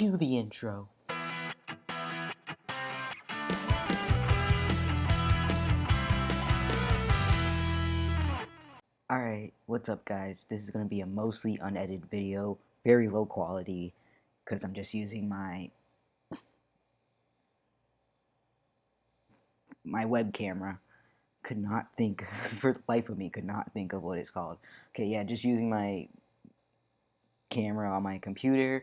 Cue the intro. Alright, what's up guys? This is going to be a mostly unedited video, very low quality, because I'm just using my web camera. Could not think, for the life of me, could not think of what it's called. Okay, yeah, just using my camera on my computer,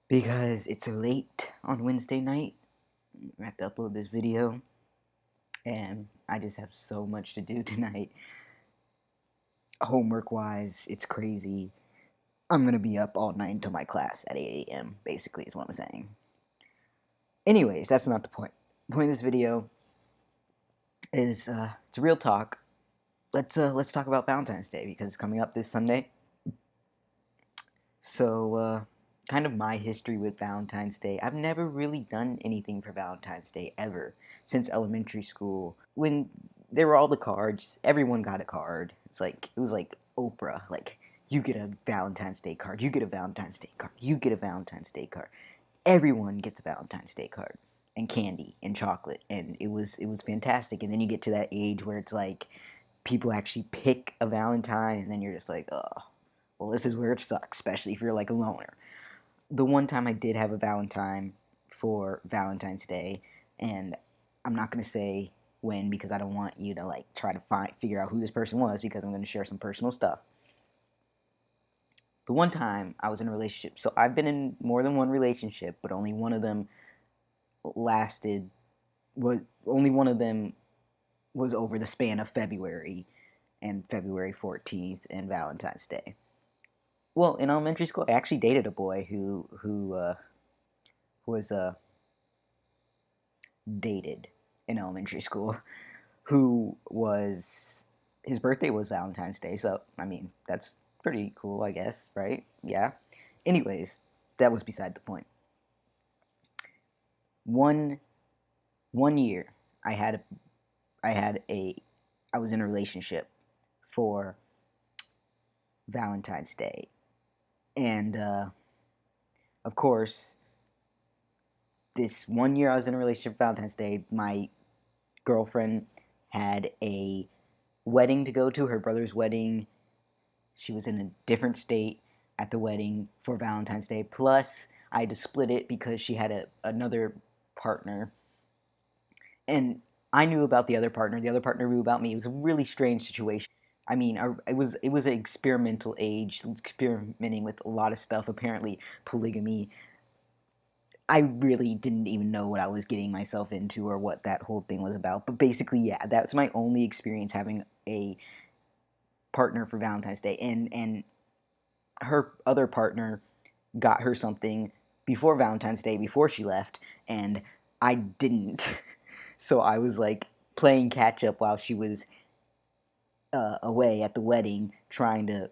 because it's late on Wednesday night. I have to upload this video, and I just have so much to do tonight. Homework wise, it's crazy. I'm gonna be up all night until my class at 8 a.m. basically is what I'm saying. Anyways, that's not the point. The point of this video is it's real talk. Let's talk about Valentine's Day because it's coming up this Sunday. So kind of my history with Valentine's Day. I've never really done anything for Valentine's Day ever since elementary school. When there were all the cards, everyone got a card. It was like Oprah, like you get a Valentine's Day card, you get a Valentine's Day card, you get a Valentine's Day card. Everyone gets a Valentine's Day card and candy and chocolate, and it was fantastic. And then you get to that age where it's like people actually pick a Valentine, and then you're just like, oh, well, this is where it sucks, especially if you're like a loner. The one time I did have a Valentine for Valentine's Day, and I'm not gonna say when because I don't want you to like try to figure out who this person was because I'm gonna share some personal stuff. The one time I was in a relationship, so I've been in more than one relationship, but only one of them was over the span of February and February 14th and Valentine's Day. Well, in elementary school, I actually dated a boy who was dated in elementary school, who was his birthday was Valentine's Day. So I mean, that's pretty cool, I guess, right? Yeah. Anyways, that was beside the point. One year, I was in a relationship for Valentine's Day, and of course, this 1 year I was in a relationship for Valentine's Day, my girlfriend had a wedding to go to, her brother's wedding. She was in a different state at the wedding for Valentine's Day. Plus, I had to split it because she had another partner, and I knew about the other partner. The other partner knew about me. It was a really strange situation. I mean, it was an experimental age, experimenting with a lot of stuff. Apparently, polygamy. I really didn't even know what I was getting myself into or what that whole thing was about. But basically, yeah, that's my only experience having a partner for Valentine's Day. And her other partner got her something before Valentine's Day, before she left, and I didn't. So I was like playing catch up while she was away at the wedding, trying to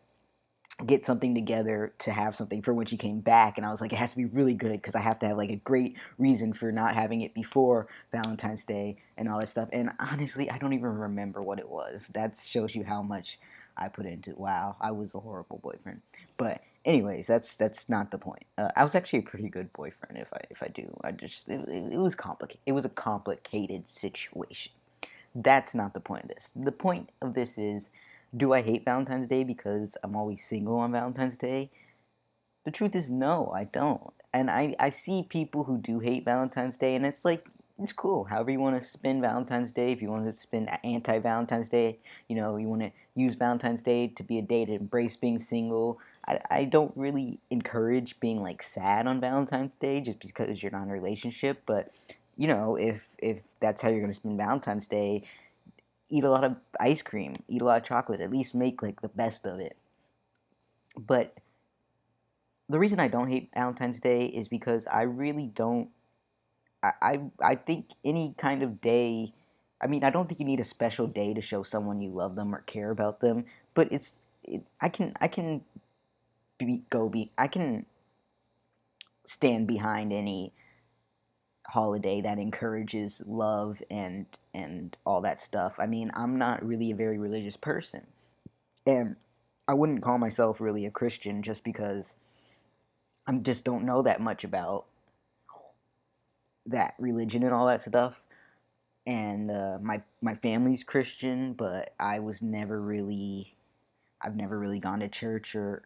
get something together to have something for when she came back. And I was like, it has to be really good because I have to have like a great reason for not having it before Valentine's Day and all that stuff. And honestly, I don't even remember what it was. That shows you how much I put into it. Wow, I was a horrible boyfriend. But anyways, that's not the point. I was actually a pretty good boyfriend. If I do, it was complicated. It was a complicated situation. That's not the point of this. The point of this is, do I hate Valentine's Day because I'm always single on Valentine's Day? The truth is, no, I don't. And I see people who do hate Valentine's Day, and it's like, it's cool. However you want to spend Valentine's Day, if you want to spend anti-Valentine's Day, you know, you want to use Valentine's Day to be a day to embrace being single. I don't really encourage being, like, sad on Valentine's Day just because you're not in a relationship, but, you know, if that's how you're going to spend Valentine's Day, eat a lot of ice cream, eat a lot of chocolate, at least make like the best of it. But the reason I don't hate Valentine's Day is because I really don't. I think any kind of day. I mean, I don't think you need a special day to show someone you love them or care about them. But I can I can stand behind any holiday that encourages love and all that stuff. I mean, I'm not really a very religious person. And I wouldn't call myself really a Christian just because I just don't know that much about that religion and all that stuff. And my family's Christian, but I've never really gone to church or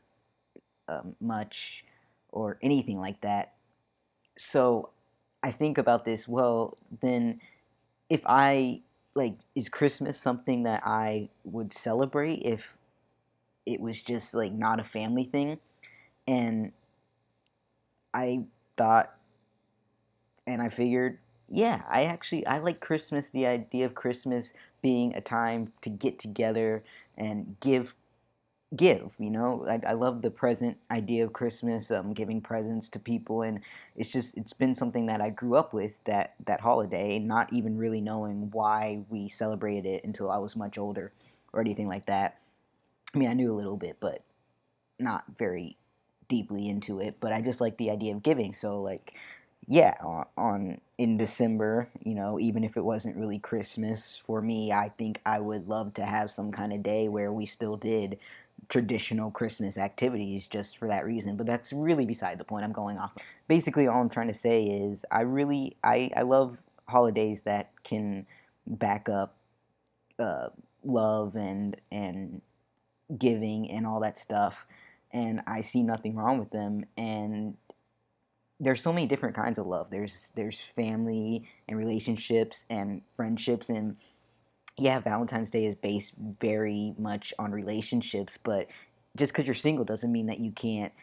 much or anything like that. So I think about this. Well, then if I like, is Christmas something that I would celebrate if it was just like not a family thing? And I thought, and I figured, yeah, I like Christmas. The idea of Christmas being a time to get together and give. I love the present idea of Christmas, giving presents to people, and it's been something that I grew up with, that holiday, not even really knowing why we celebrated it until I was much older or anything like that. I mean, I knew a little bit, but not very deeply into it. But I just like the idea of giving. So like, yeah, on in December, even if it wasn't really Christmas for me, I think I would love to have some kind of day where we still did traditional Christmas activities just for that reason. But that's really beside the point. I'm going off. Basically, all I'm trying to say is I love holidays that can back up uh, love and giving and all that stuff, and I see nothing wrong with them. And there's so many different kinds of love. There's family and relationships and friendships, and yeah, Valentine's Day is based very much on relationships, but just because you're single doesn't mean that you can't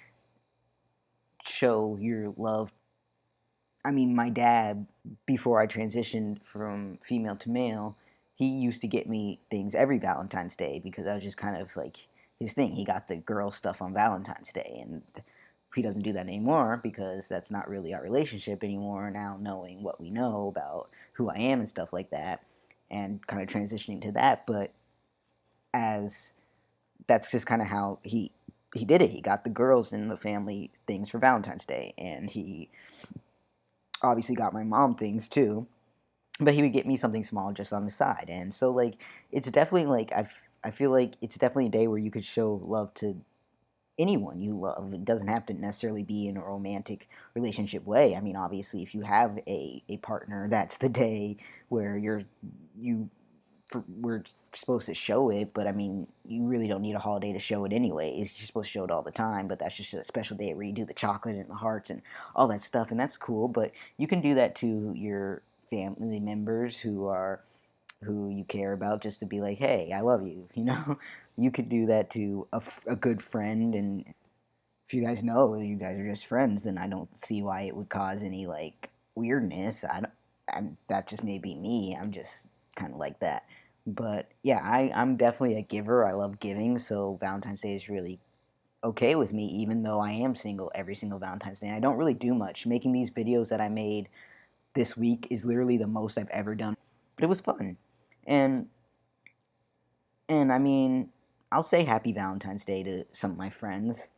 show your love. I mean, my dad, before I transitioned from female to male, he used to get me things every Valentine's Day because that was just kind of like his thing. He got the girl stuff on Valentine's Day, and he doesn't do that anymore because that's not really our relationship anymore. Now, knowing what we know about who I am and stuff like that, and kind of transitioning to that, but as that's just kind of how he did it. He got the girls in the family things for Valentine's Day, and he obviously got my mom things too, but he would get me something small just on the side. And so like, it's definitely like, I feel like it's definitely a day where you could show love to anyone you love. It doesn't have to necessarily be in a romantic relationship way. I mean, obviously, if you have a partner, that's the day where you we're supposed to show it. But I mean, you really don't need a holiday to show it anyways. You're supposed to show it all the time, but that's just a special day where you do the chocolate and the hearts and all that stuff, and that's cool. But you can do that to your family members who you care about, just to be like, hey, I love you. You could do that to a good friend. And if you guys know you guys are just friends, then I don't see why it would cause any like weirdness. That just may be me. I'm just kind of like that. But yeah, I'm definitely a giver. I love giving, so Valentine's Day is really okay with me, even though I am single every single Valentine's Day. And I don't really do much. Making these videos that I made this week is literally the most I've ever done, but it was fun. And I mean, I'll say Happy Valentine's Day to some of my friends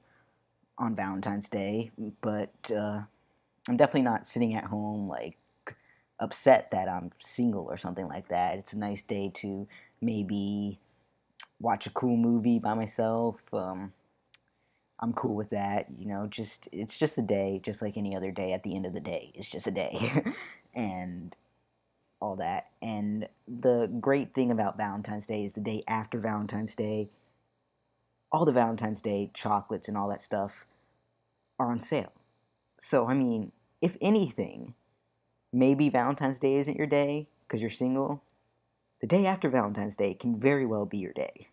on Valentine's Day, but I'm definitely not sitting at home like upset that I'm single or something like that. It's a nice day to maybe watch a cool movie by myself. I'm cool with that. Just it's just a day, just like any other day. At the end of the day, it's just a day, and all that. And the great thing about Valentine's Day is the day after Valentine's Day, all the Valentine's Day chocolates and all that stuff are on sale. So, I mean, if anything, maybe Valentine's Day isn't your day because you're single. The day after Valentine's Day can very well be your day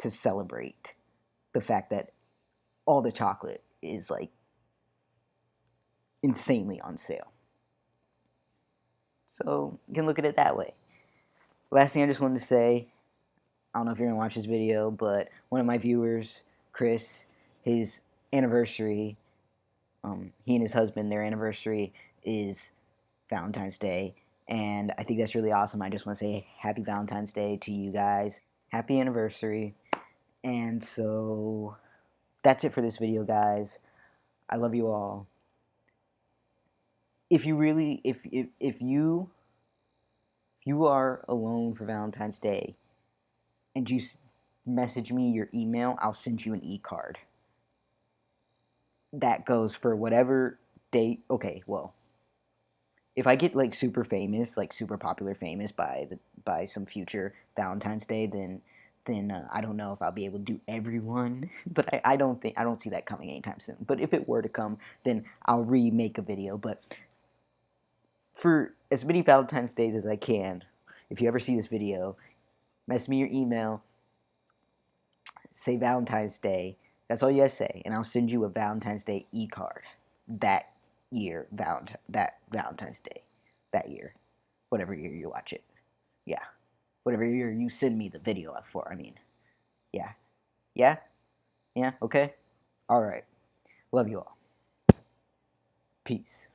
to celebrate the fact that all the chocolate is like insanely on sale. So, you can look at it that way. Last thing I just wanted to say, I don't know if you're gonna watch this video, but one of my viewers, Chris, his anniversary, he and his husband, their anniversary is Valentine's Day, and I think that's really awesome. I just want to say Happy Valentine's Day to you guys. Happy anniversary. And so that's it for this video, guys. I love you all. If you really, if you are alone for Valentine's Day and you message me your email, I'll send you an e-card. that goes for whatever date. Okay, well, if I get like super famous, like super popular famous by some future Valentine's Day, then I don't know if I'll be able to do everyone, but I don't see that coming anytime soon. But if it were to come, then I'll remake a video. But for as many Valentine's Days as I can, if you ever see this video, message me your email, say Valentine's Day. That's all you gotta say, and I'll send you a Valentine's Day e-card that year, that Valentine's Day, that year, whatever year you watch it. Yeah, whatever year you send me the video for. I mean, yeah, yeah, yeah. Okay, all right. Love you all. Peace.